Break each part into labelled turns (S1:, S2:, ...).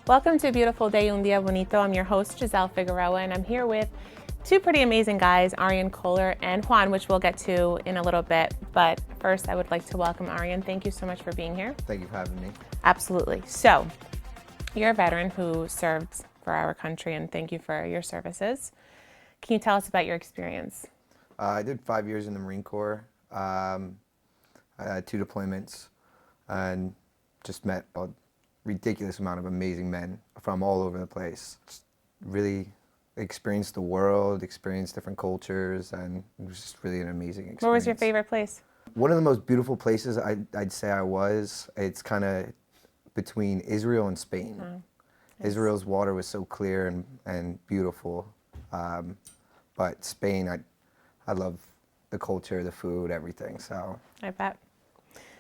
S1: Welcome to a beautiful day, un día bonito. I'm your host, Giselle Figueroa, and I'm here with two pretty amazing guys, Arian Kohler and Juan, which we'll get to in a little bit. But first, I would like to welcome Arian. Thank you so much for being here.
S2: Thank you for having me.
S1: Absolutely. So, you're a veteran who served for our country, and thank you for your services. Can you tell us about your experience?
S2: I did 5 years in the Marine Corps. I had 2 deployments and just met a ridiculous amount of amazing men from all over the place. Just really experienced the world, experienced different cultures, and it was just really an amazing experience.
S1: Where was your favorite place?
S2: One of the most beautiful places I'd say I was, it's kind of between Israel and Spain.
S1: Oh, nice.
S2: Israel's water was so clear and beautiful, but Spain, I love the culture, the food, everything. So
S1: I bet.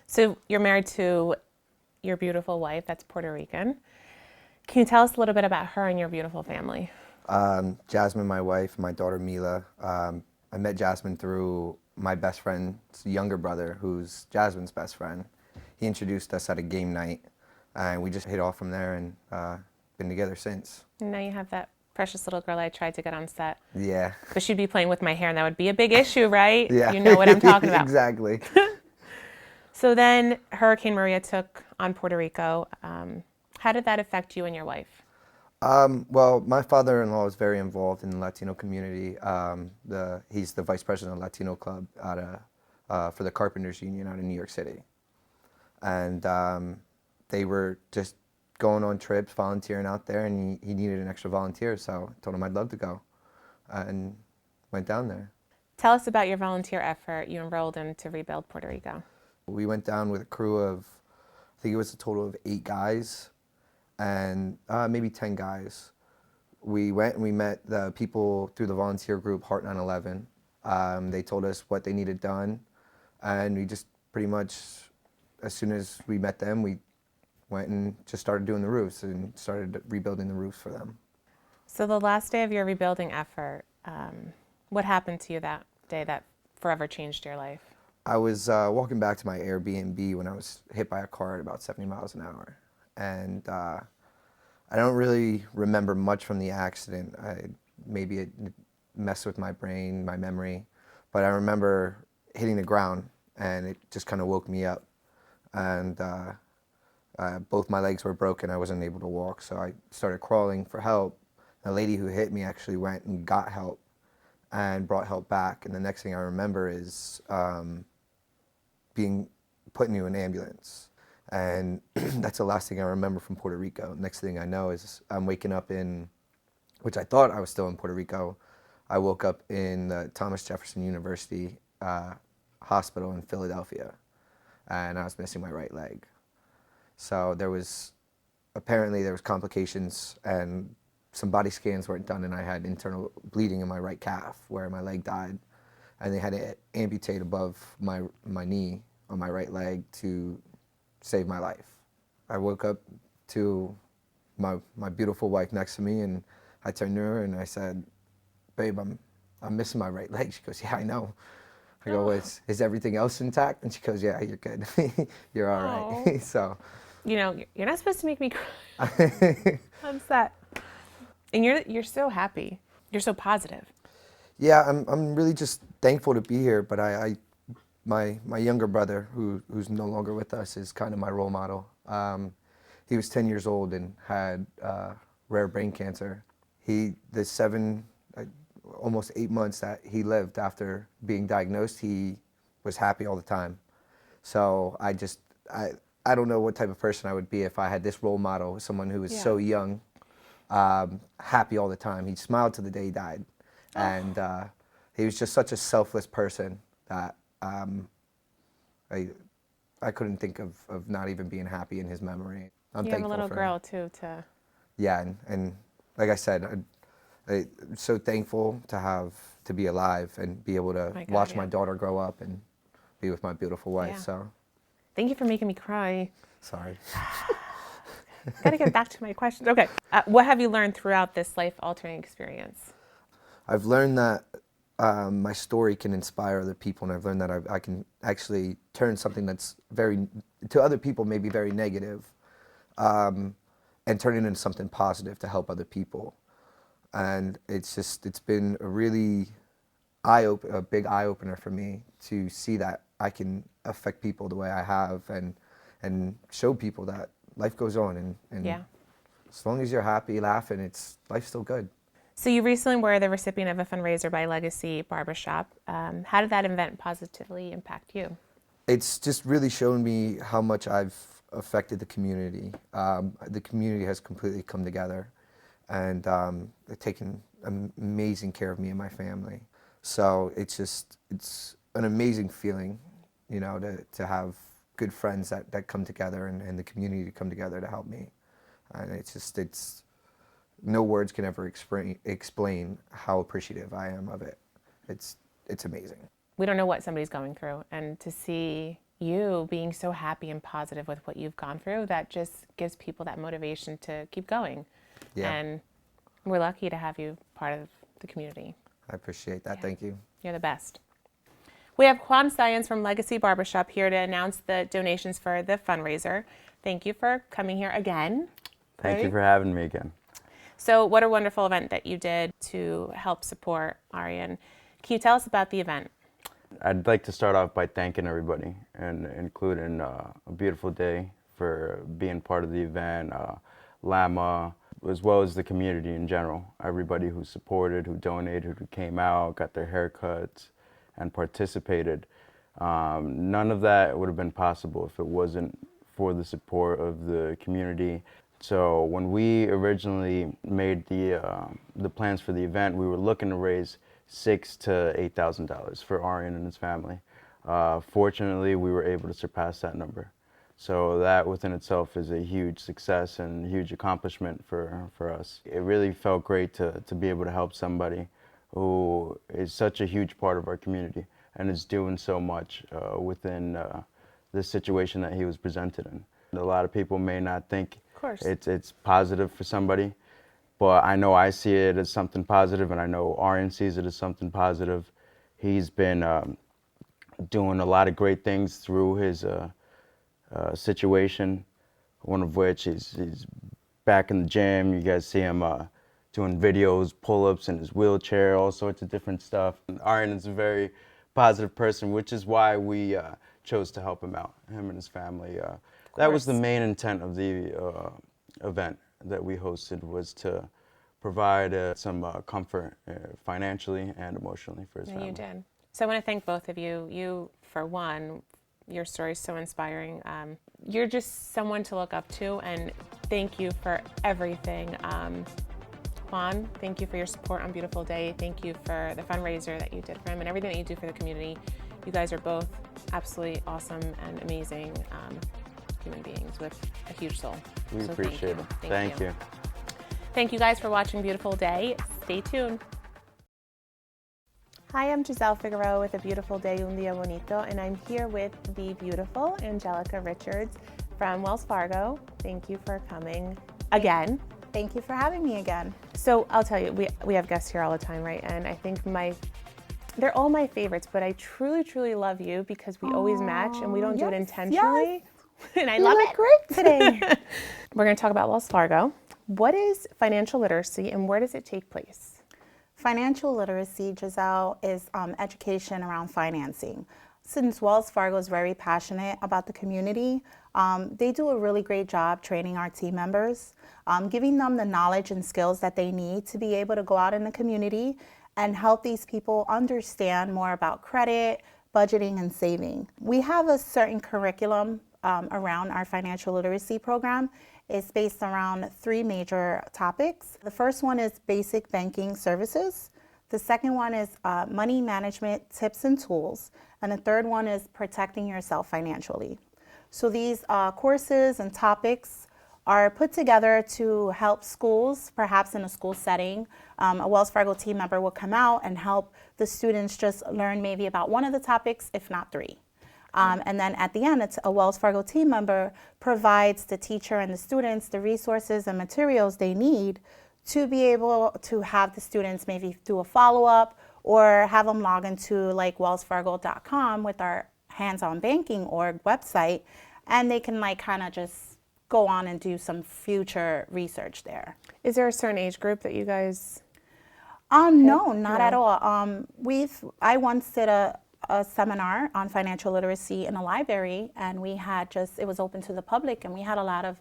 S1: So you're married to your beautiful wife, that's Puerto Rican. Can you tell us a little bit about her and your beautiful family?
S2: Jasmine, my wife, my daughter Mila. I met Jasmine through my best friend's younger brother, who's Jasmine's best friend. He introduced us at a game night, and we just hit off from there and been together since.
S1: And now you have that precious little girl I tried to get on set.
S2: Yeah.
S1: But she'd be playing with my hair, and that would be a big issue, right?
S2: Yeah.
S1: You know what I'm talking about.
S2: Exactly.
S1: So then Hurricane Maria took on Puerto Rico. How did that affect you and your wife?
S2: Well, my father-in-law is very involved in the Latino community. He's the vice president of the Latino Club for the Carpenters Union out in New York City. And they were just going on trips, volunteering out there, and he needed an extra volunteer, so I told him I'd love to go, and went down there.
S1: Tell us about your volunteer effort you enrolled in to rebuild Puerto Rico.
S2: We went down with a crew of, I think it was a total of 8 guys, and maybe 10 guys. We went and we met the people through the volunteer group, Heart 9/11. They told us what they needed done, and we just pretty much, as soon as we met them, we went and just started doing the roofs and started rebuilding the roofs for them.
S1: So the last day of your rebuilding effort, what happened to you that day that forever changed your life?
S2: I was walking back to my Airbnb when I was hit by a car at about 70 miles an hour. And I don't really remember much from the accident. Maybe it messed with my brain, my memory. But I remember hitting the ground, and it just kind of woke me up. And both my legs were broken. I wasn't able to walk, so I started crawling for help. The lady who hit me actually went and got help and brought help back. And the next thing I remember is being put into an ambulance. And that's the last thing I remember from Puerto Rico. Next thing I know is I'm waking up in, which I thought I was still in Puerto Rico. I woke up in the Thomas Jefferson University hospital in Philadelphia, and I was missing my right leg. So apparently there was complications, and some body scans weren't done, and I had internal bleeding in my right calf where my leg died. And they had to amputate above my knee on my right leg to save my life. I woke up to my beautiful wife next to me, and I turned to her and I said, "Babe, I'm missing my right leg." She goes, "Yeah, I know." I go, "Is everything else intact?" And she goes, "Yeah, you're good. You're all right." So,
S1: you know, you're not supposed to make me cry on set. And you're so happy. You're so positive.
S2: Yeah, I'm really just thankful to be here, but my younger brother, who's no longer with us, is kind of my role model. He was 10 years old and had rare brain cancer. Almost 8 months that he lived after being diagnosed, he was happy all the time. So I don't know what type of person I would be if I had this role model, someone who was so young, happy all the time. He smiled to the day he died. And he was just such a selfless person that I couldn't think of not even being happy in his memory. I'm thankful for him.
S1: You have a little girl too.
S2: Yeah, and like I said, I'm so thankful to be alive and be able to watch my daughter grow up and be with my beautiful wife.
S1: Yeah.
S2: So,
S1: thank you for making me cry.
S2: Sorry.
S1: Gotta get back to my questions. Okay, what have you learned throughout this life-altering experience?
S2: I've learned that my story can inspire other people, and I've learned that I can actually turn something that's to other people maybe very negative and turn it into something positive to help other people. And it's been a really a big eye opener for me to see that I can affect people the way I have, and show people that life goes on, and
S1: Yeah.
S2: as long as you're happy, laughing, life's still good.
S1: So you recently were the recipient of a fundraiser by Legacy Barbershop. How did that event positively impact you?
S2: It's just really shown me how much I've affected the community. The community has completely come together, and they've taken amazing care of me and my family. So it's an amazing feeling, you know, to have good friends that come together, and the community to come together to help me. And it's no words can ever explain how appreciative I am of it. It's amazing.
S1: We don't know what somebody's going through, and to see you being so happy and positive with what you've gone through, that just gives people that motivation to keep going.
S2: Yeah.
S1: And we're lucky to have you part of the community.
S2: I appreciate that.
S1: Yeah.
S2: Thank you.
S1: You're the best. We have Juan Science from Legacy Barbershop here to announce the donations for the fundraiser. Thank you for coming here again.
S3: Thank you for having me again.
S1: So what a wonderful event that you did to help support Arian. Can you tell us about the event?
S3: I'd like to start off by thanking everybody, and including A Beautiful Day for being part of the event, Lama, as well as the community in general. Everybody who supported, who donated, who came out, got their haircuts, and participated. None of that would have been possible if it wasn't for the support of the community. So when we originally made the plans for the event, we were looking to raise $6,000 to $8,000 for Arian and his family. Fortunately, we were able to surpass that number. So that within itself is a huge success and huge accomplishment for us. It really felt great to be able to help somebody who is such a huge part of our community and is doing so much within this situation that he was presented in. A lot of people may not think it's positive for somebody, but I know I see it as something positive, and I know Arian sees it as something positive. He's been doing a lot of great things through his situation, one of which is he's back in the gym. You guys see him doing videos, pull-ups in his wheelchair, all sorts of different stuff. And Arian is a very positive person, which is why we chose to help him out, him and his family. That was the main intent of the event that we hosted, was to provide some comfort financially and emotionally for his family.
S1: You did. So I want to thank both of you. You, for one, your story is so inspiring. You're just someone to look up to, and thank you for everything. Juan, thank you for your support on Beautiful Day. Thank you for the fundraiser that you did for him and everything that you do for the community. You guys are both absolutely awesome and amazing human beings with a huge soul.
S3: We appreciate it. Thank you.
S1: Thank you guys for watching Beautiful Day. Stay tuned. Hi, I'm Giselle Figueroa with A Beautiful Day, Un Día Bonito, and I'm here with the beautiful Angelica Richards from Wells Fargo. Thank you for coming again.
S4: Thank you for having me again.
S1: So I'll tell you, we have guests here all the time, right? And I think they're all my favorites, but I truly, truly love you because we always match and we don't do it intentionally. Yes. And I love it.
S4: Great today.
S1: We're going to talk about Wells Fargo. What is financial literacy and where does it take place?
S4: Financial literacy, Giselle, is education around financing. Since Wells Fargo is very passionate about the community, they do a really great job training our team members, giving them the knowledge and skills that they need to be able to go out in the community and help these people understand more about credit, budgeting, and saving. We have a certain curriculum around our financial literacy program. It's based around 3 major topics. The first one is basic banking services. The second one is money management tips and tools. And the third one is protecting yourself financially. So these courses and topics are put together to help schools, perhaps in a school setting. A Wells Fargo team member will come out and help the students just learn maybe about one of the topics, if not 3. And then at the end, a Wells Fargo team member provides the teacher and the students the resources and materials they need to be able to have the students maybe do a follow-up or have them log into like wellsfargo.com with our hands-on banking org website, and they can like kind of just go on and do some future research there.
S1: Is there a certain age group that you guys?
S4: No, not at all. I once did a seminar on financial literacy in a library, and we had it was open to the public, and we had a lot of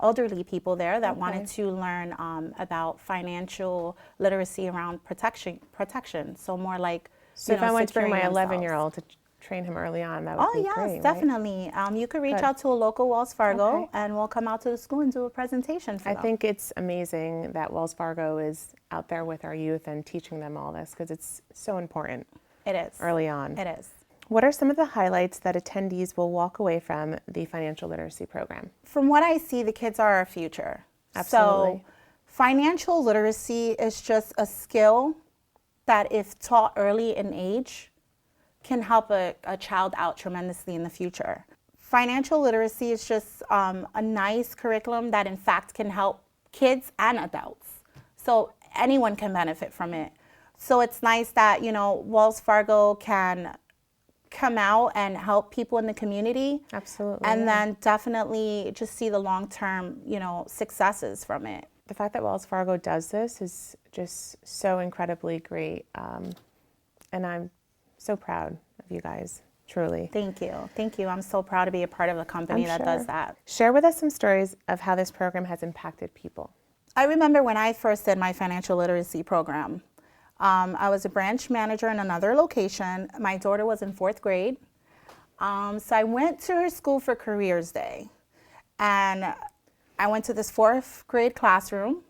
S4: elderly people there that wanted to learn about financial literacy around protection. So more like,
S1: So if I want to bring my
S4: securing
S1: 11-year-old to train him early on, that would be
S4: yes,
S1: great,
S4: definitely. You could reach out to a local Wells Fargo, and we'll come out to the school and do a presentation for them.
S1: I think it's amazing that Wells Fargo is out there with our youth and teaching them all this, because it's so important.
S4: It is.
S1: Early on.
S4: It is.
S1: What are some of the highlights that attendees will walk away from the financial literacy program?
S4: From what I see, the kids are our future.
S1: Absolutely.
S4: So financial literacy is just a skill that, if taught early in age, can help a child out tremendously in the future. Financial literacy is just a nice curriculum that in fact can help kids and adults. So anyone can benefit from it. So it's nice that, Wells Fargo can come out and help people in the community.
S1: Absolutely.
S4: And then definitely just see the long-term, successes from it.
S1: The fact that Wells Fargo does this is just so incredibly great. And I'm so proud of you guys, truly.
S4: Thank you. Thank you. I'm so proud to be a part of a company that does that.
S1: Share with us some stories of how this program has impacted people.
S4: I remember when I first did my financial literacy program, I was a branch manager in another location. My daughter was in 4th grade. So I went to her school for Careers Day. And I went to this 4th grade classroom,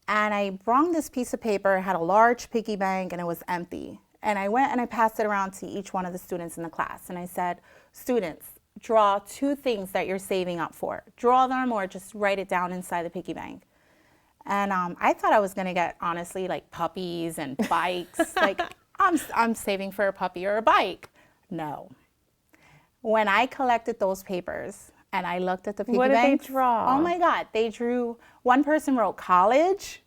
S4: and I brought this piece of paper. It had a large piggy bank, and it was empty. And I went and I passed it around to each one of the students in the class. And I said, students, draw 2 things that you're saving up for. Draw them or just write it down inside the piggy bank. And I thought I was going to get, honestly, like puppies and bikes. Like, I'm saving for a puppy or a bike. No. When I collected those papers and I looked at the piggy bank.
S1: What did they draw?
S4: Oh, my God. They drew, one person wrote college,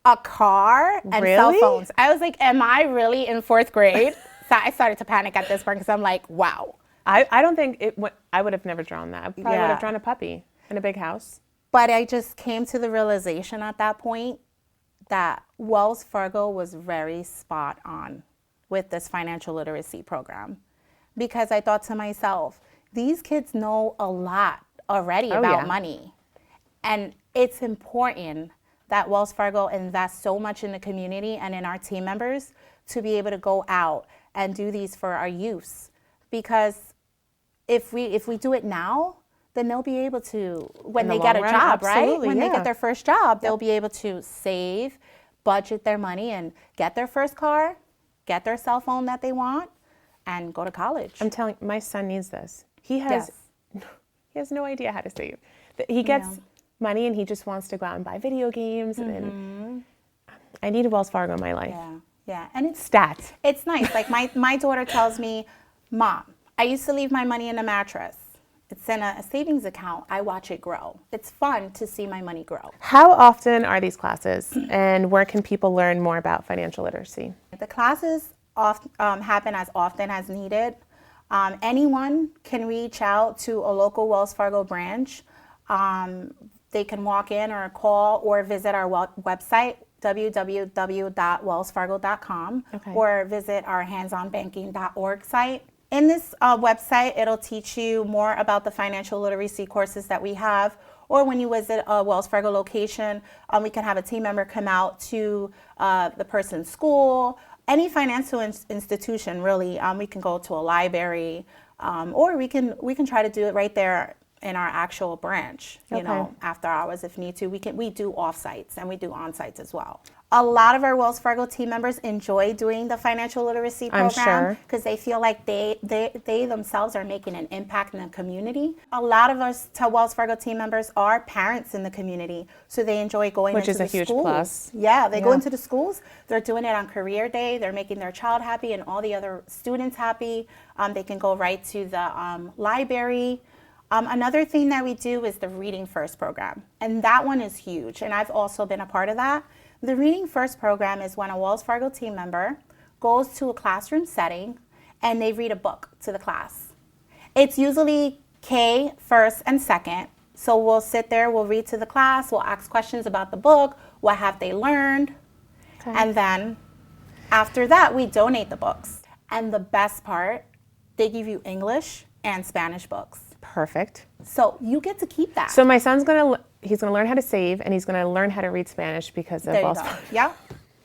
S4: a car, and
S1: Really?
S4: cell phones. I was like, am I really in 4th grade? So I started to panic at this point because I'm like, wow.
S1: I don't think I would have never drawn that. I probably would
S4: Yeah.
S1: have drawn a puppy in a big house.
S4: But I just came to the realization at that point that Wells Fargo was very spot on with this financial literacy program, because I thought to myself, these kids know a lot already about money. And it's important that Wells Fargo invests so much in the community and in our team members to be able to go out and do these for our youths. Because if we do it now, then they'll be able to, when they get a job, right? When they get their first job, they'll be able to save, budget their money, and get their first car, get their cell phone that they want, and go to college.
S1: I'm telling my son needs this. He has no idea how to save. He gets money and he just wants to go out and buy video games. And I need a Wells Fargo in my life.
S4: Yeah, and it's
S1: Stats.
S4: It's nice. Like my daughter tells me, Mom, I used to leave my money in a mattress. It's in a savings account. I watch it grow. It's fun to see my money grow.
S1: How often are these classes, and where can people learn more about financial literacy?
S4: The classes happen as often as needed. Anyone can reach out to a local Wells Fargo branch. They can walk in or call or visit our website, www.wellsfargo.com, or visit our handsonbanking.org site. In this website, it'll teach you more about the financial literacy courses that we have. Or when you visit a Wells Fargo location, we can have a team member come out to the person's school. Any financial institution, really. We can go to a library, or we can try to do it right there in our actual branch, you know, after hours if need to. We do off-sites and we do on-sites as well. A lot of our Wells Fargo team members enjoy doing the financial literacy program because they feel like they themselves are making an impact in the community. A lot of us Wells Fargo team members are parents in the community, so they enjoy going into the schools. Which is a huge plus. Yeah, they go into the schools. They're doing it on career day. They're making their child happy and all the other students happy. They can go right to the library. Another thing that we do is the Reading First program, and that one is huge, and I've also been a part of that. The Reading First program is when a Wells Fargo team member goes to a classroom setting and they read a book to the class. It's usually K, first, and second, So we'll sit there, we'll read to the class, we'll ask questions about the book, what have they learned,
S1: Okay.
S4: and then after that, we donate the books. And the best part, they give you English and Spanish books.
S1: Perfect.
S4: So you get to keep that.
S1: So my son's he's gonna learn how to save, and he's gonna learn how to read Spanish because of
S4: there you
S1: Wells
S4: go.
S1: Fargo.
S4: Yeah.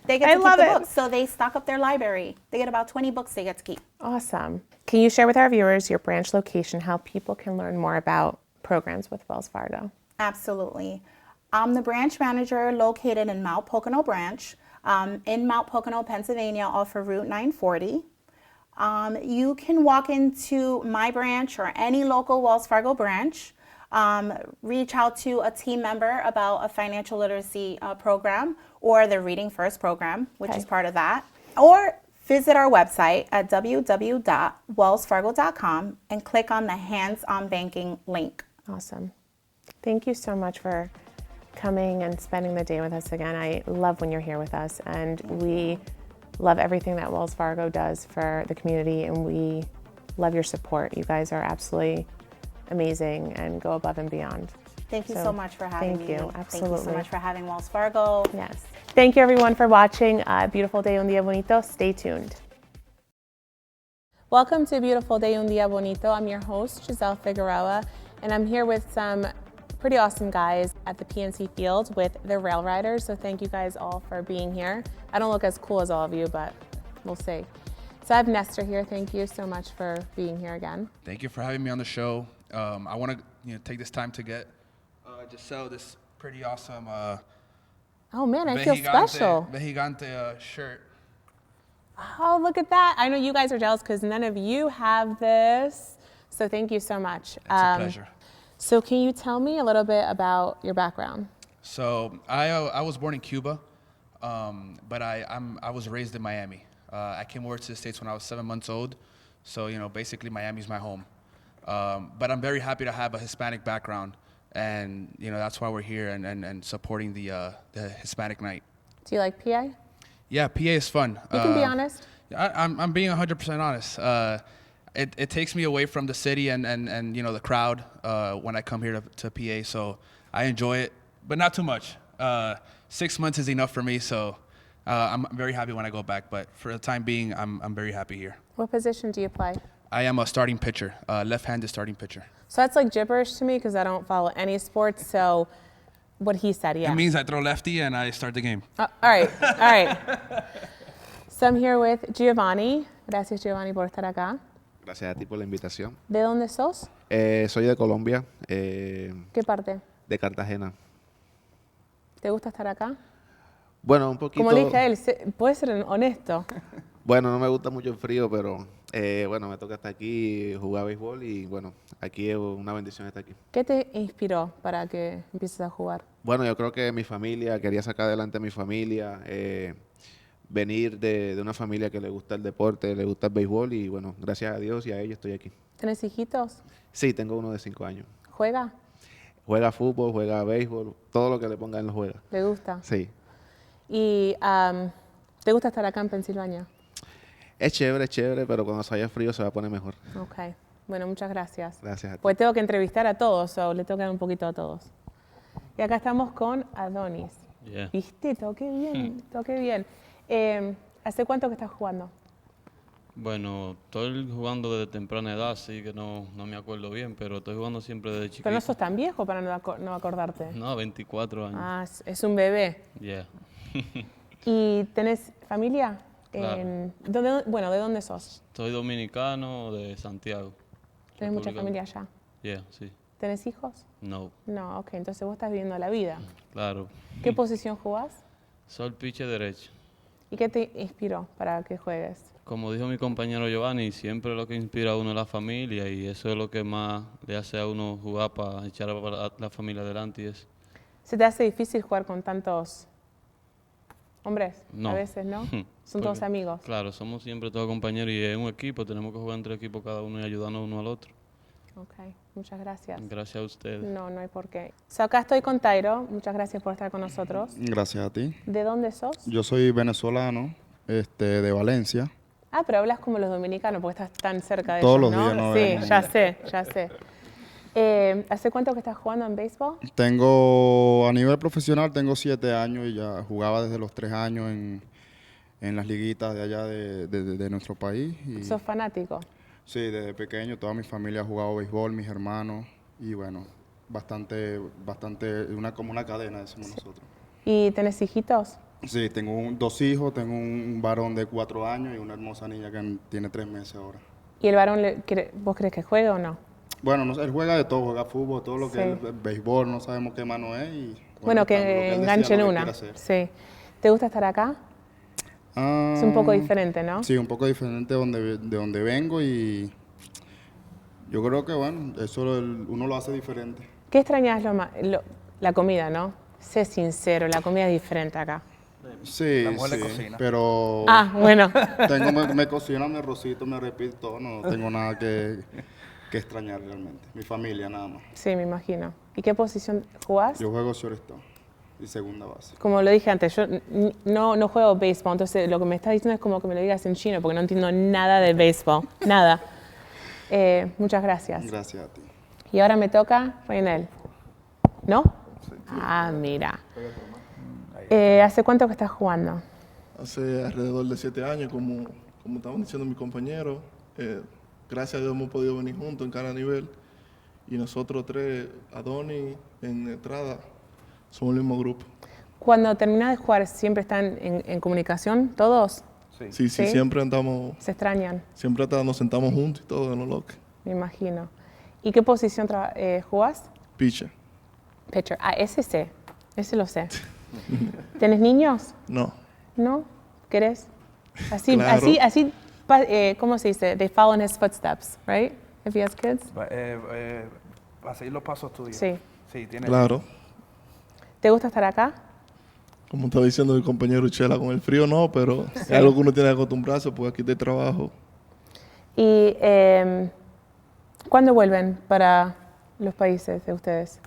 S4: They get
S1: I
S4: to
S1: love
S4: keep the
S1: it.
S4: books. So they stock up their library. They get about 20 books they get to keep.
S1: Awesome. Can you share with our viewers your branch location, how people can learn more about programs with Wells Fargo?
S4: Absolutely. I'm the branch manager located in Mount Pocono branch, in Mount Pocono, Pennsylvania, off of Route 940. You can walk into my branch or any local Wells Fargo branch, reach out to a team member about a financial literacy program or the Reading First program, which
S1: Okay.
S4: is part of that, or visit our website at www.wellsfargo.com and click on the hands-on banking link.
S1: Awesome. Thank you so much for coming and spending the day with us again. I love when you're here with us, and we love everything that Wells Fargo does for the community, and we love your support. You guys are absolutely amazing and go above and beyond.
S4: Thank you
S1: So,
S4: so much for having
S1: thank
S4: me.
S1: you.
S4: Thank you
S1: Absolutely.
S4: so much for having Wells Fargo.
S1: Yes. Thank you everyone for watching Beautiful Day Un Día Bonito. Stay tuned. Welcome to Beautiful Day Un Día Bonito. I'm your host, Giselle Figueroa, and I'm here with some pretty awesome guys at the PNC Field with the Railriders. So thank you guys all for being here. I don't look as cool as all of you, but we'll see. So I have Nestor here. Thank you so much for being here again.
S5: Thank you for having me on the show. I want to take this time to get Giselle this pretty awesome
S1: Oh man, I feel special.
S5: Vejigante shirt.
S1: Oh, look at that. I know you guys are jealous because none of you have this. So thank you so much.
S5: It's a pleasure.
S1: So can you tell me a little bit about your background?
S5: So I was born in Cuba, but I was raised in Miami. I came over to the States when I was 7 months old. So, basically Miami's my home. But I'm very happy to have a Hispanic background. And, that's why we're here and supporting the Hispanic night.
S1: Do you like PA?
S5: Yeah, PA is fun.
S1: You can be honest.
S5: I'm being 100% honest. It takes me away from the city and the crowd when I come here to PA. So I enjoy it, but not too much. 6 months is enough for me. So I'm very happy when I go back. But for the time being, I'm very happy here.
S1: What position do you play?
S5: I am a starting pitcher, left-handed starting pitcher.
S1: So that's like gibberish to me because I don't follow any sports. So what he said, yeah.
S5: It means I throw lefty and I start the game.
S1: All right, all right. So I'm here with Giovanni. Gracias, Giovanni, por estar acá.
S6: Gracias a ti por la invitación.
S1: ¿De dónde sos?
S6: Soy de Colombia,
S1: ¿Qué parte?
S6: de Cartagena.
S1: ¿Te gusta estar acá?
S6: Bueno, un poquito.
S1: Como le dije a él, puedes ser honesto.
S6: Bueno, no me gusta mucho el frío, pero bueno, me toca estar aquí, jugar béisbol y bueno, aquí es una bendición estar aquí.
S1: ¿Qué te inspiró para que empieces a jugar?
S6: Bueno, yo creo que mi familia, quería sacar adelante a mi familia, venir de una familia que le gusta el deporte, le gusta el béisbol y bueno, gracias a Dios y a ellos estoy aquí.
S1: ¿Tenés hijitos?
S6: Sí, tengo uno de 5 años.
S1: ¿Juega?
S6: Juega fútbol, juega béisbol, todo lo que le pongan lo juega.
S1: ¿Le gusta?
S6: Sí.
S1: ¿Y te gusta estar acá en Pensilvania?
S6: Es chévere, pero cuando se haya frío se va a poner mejor.
S1: Ok. Bueno, muchas gracias.
S6: Gracias a ti.
S1: Pues tengo que entrevistar a todos, o le tengo que dar un poquito a todos. Y acá estamos con Adonis.
S7: Yeah.
S1: ¿Viste? Toqué bien, toqué bien. ¿Hace cuánto que estás jugando?
S7: Bueno, estoy jugando desde temprana edad, así que no me acuerdo bien, pero estoy jugando siempre desde chiquito.
S1: Pero no sos tan viejo para no acordarte.
S7: No, 24 años.
S1: Ah, es un bebé.
S7: Yeah.
S1: ¿Y tenés familia?
S7: Claro.
S1: ¿De dónde sos?
S7: Soy dominicano de Santiago.
S1: ¿Tenés mucha
S7: República-
S1: familia allá?
S7: Yeah, sí.
S1: ¿Tenés hijos?
S7: No,
S1: No, ok, entonces vos estás viviendo la vida.
S7: claro.
S1: ¿Qué posición jugás?
S7: Soy pitcher derecho.
S1: ¿Y qué te inspiró para que juegues?
S7: Como dijo mi compañero Giovanni, siempre lo que inspira a uno es la familia y eso es lo que más le hace a uno jugar para echar a la familia adelante y eso.
S1: ¿Se te hace difícil jugar con tantos hombres?
S7: No.
S1: A veces, ¿no? Son todos
S7: Porque,
S1: amigos.
S7: Claro, somos siempre todos compañeros y es un equipo, tenemos que jugar entre equipos cada uno y ayudarnos uno al otro.
S1: Ok, muchas gracias.
S7: Gracias a ustedes.
S1: No, no hay por qué. So, acá estoy con Tairo. Muchas gracias por estar con nosotros.
S8: Gracias a ti.
S1: ¿De dónde sos?
S8: Yo soy venezolano, de Valencia.
S1: Ah, pero hablas como los dominicanos porque estás tan cerca de
S8: Todos
S1: ellos,
S8: los
S1: ¿no?
S8: días nos
S1: Sí,
S8: vemos.
S1: ya sé, ya sé. ¿Hace cuánto que estás jugando en béisbol?
S8: A nivel profesional, tengo 7 años y ya jugaba desde los 3 años en las liguitas de allá de nuestro país. Y,
S1: ¿Sos fanático?
S8: sí, desde pequeño toda mi familia ha jugado béisbol, mis hermanos, y bueno, bastante, como una cadena, decimos nosotros.
S1: ¿Y tenés hijitos?
S8: Sí, tengo 2 hijos, tengo un varón de 4 años y una hermosa niña que tiene 3 meses ahora.
S1: ¿Y el varón, vos crees que juega o no?
S8: Bueno, él juega de todo, juega fútbol, todo lo
S1: Sí.
S8: que es el béisbol, no sabemos qué mano es. Y,
S1: Bueno, que
S8: lo él
S1: enganche
S8: decida
S1: en
S8: lo que
S1: una.
S8: quiera hacer.
S1: Sí. ¿Te gusta estar acá? Es un poco diferente, ¿no?
S8: Sí, un poco diferente de donde vengo y yo creo que, bueno, eso uno lo hace diferente.
S1: ¿Qué extrañas la comida, no? Sé sincero, la comida es diferente acá.
S8: Sí,
S5: La mujer le
S8: sí,
S5: cocina.
S8: pero
S1: Bueno.
S8: me cocina, me arrocito, me repito todo, no tengo nada que extrañar realmente. Mi familia nada más.
S1: Sí, me imagino. ¿Y qué posición jugás?
S8: Yo juego shortstop y segunda base.
S1: Como lo dije antes, yo no juego béisbol, entonces lo que me estás diciendo es como que me lo digas en chino, porque no entiendo nada de béisbol, nada. Muchas gracias.
S8: Gracias a ti.
S1: Y ahora me toca Reinel. ¿No? Ah, mira. ¿Hace cuánto que estás jugando?
S9: Hace alrededor de 7 años, como estaban diciendo mis compañeros. Gracias a Dios hemos podido venir juntos en cada nivel. Y nosotros 3, Adonis, en entrada, somos el mismo grupo.
S1: Cuando terminas de jugar, ¿siempre están en comunicación todos?
S9: Sí,
S1: ¿Sí?
S9: siempre andamos,
S1: ¿Se extrañan?
S9: siempre hasta nos sentamos juntos y todo, no loco.
S1: Me imagino. ¿Y qué posición jugás?
S9: Pitcher.
S1: Pitcher. Ah, ese lo sé. ¿Tenés niños?
S9: No.
S1: ¿No? ¿Querés? Así,
S9: Claro.
S1: así, ¿cómo se dice? They follow in his footsteps, right? If he has kids.
S5: A seguir los pasos tuyos.
S1: Sí.
S5: Sí, tiene.
S9: Claro.
S1: ¿Te gusta estar acá?
S9: Como estaba diciendo mi compañero Chela, con el frío no, pero es algo que uno tiene que acostumbrarse, porque aquí de trabajo.
S1: ¿Y cuándo vuelven para los países de ustedes?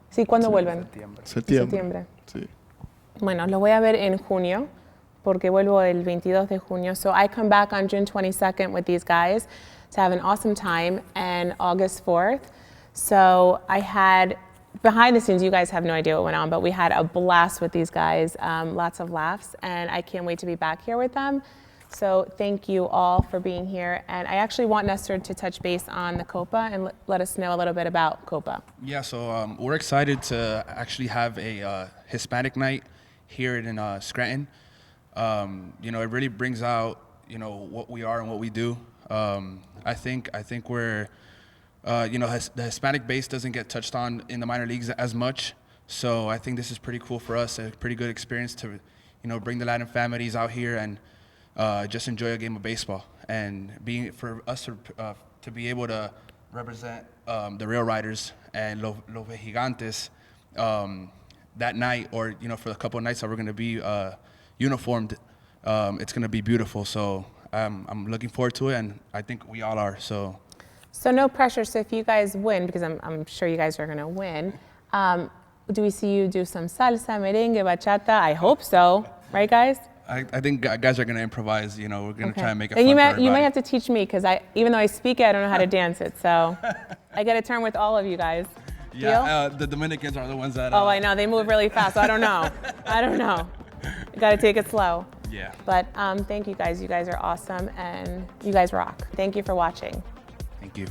S1: Sí, ¿cuándo vuelven?
S9: Septiembre. Sí.
S1: Bueno, los voy a ver en junio, porque vuelvo el 22 de junio. So I come back on June 22nd with these guys to have an awesome time, and August 4th. So I had, behind the scenes, you guys have no idea what went on, but we had a blast with these guys, lots of laughs, and I can't wait to be back here with them. So thank you all for being here. And I actually want Nestor to touch base on the Copa and let us know a little bit about Copa.
S5: Yeah, so we're excited to actually have a Hispanic night here in Scranton. You know, it really brings out, you know, what we are and what we do. I think we're, you know, the Hispanic base doesn't get touched on in the minor leagues as much. So I think this is pretty cool for us, a pretty good experience to, you know, bring the Latin families out here and just enjoy a game of baseball. And for us to be able to represent the Railriders and Los Vejigantes that night, or, you know, for the couple of nights that we're going to be uniformed, it's going to be beautiful. So I'm looking forward to it, and I think we all are. So
S1: no pressure. So if you guys win, because I'm sure you guys are going to win, do we see you do some salsa, merengue, bachata? I hope so. Right, guys?
S5: I think guys are going to improvise. You know, we're going to try and make it
S1: And
S5: fun
S1: you
S5: for
S1: might
S5: everybody.
S1: have to teach me, because even though I speak it, I don't know how to dance it. So I got to turn with all of you guys.
S5: Yeah, the Dominicans are the ones that.
S1: Oh, I know. They move really fast. So I don't know. You got to take it slow.
S5: Yeah.
S1: But thank you guys. You guys are awesome, and you guys rock. Thank you for watching.
S5: Thank you.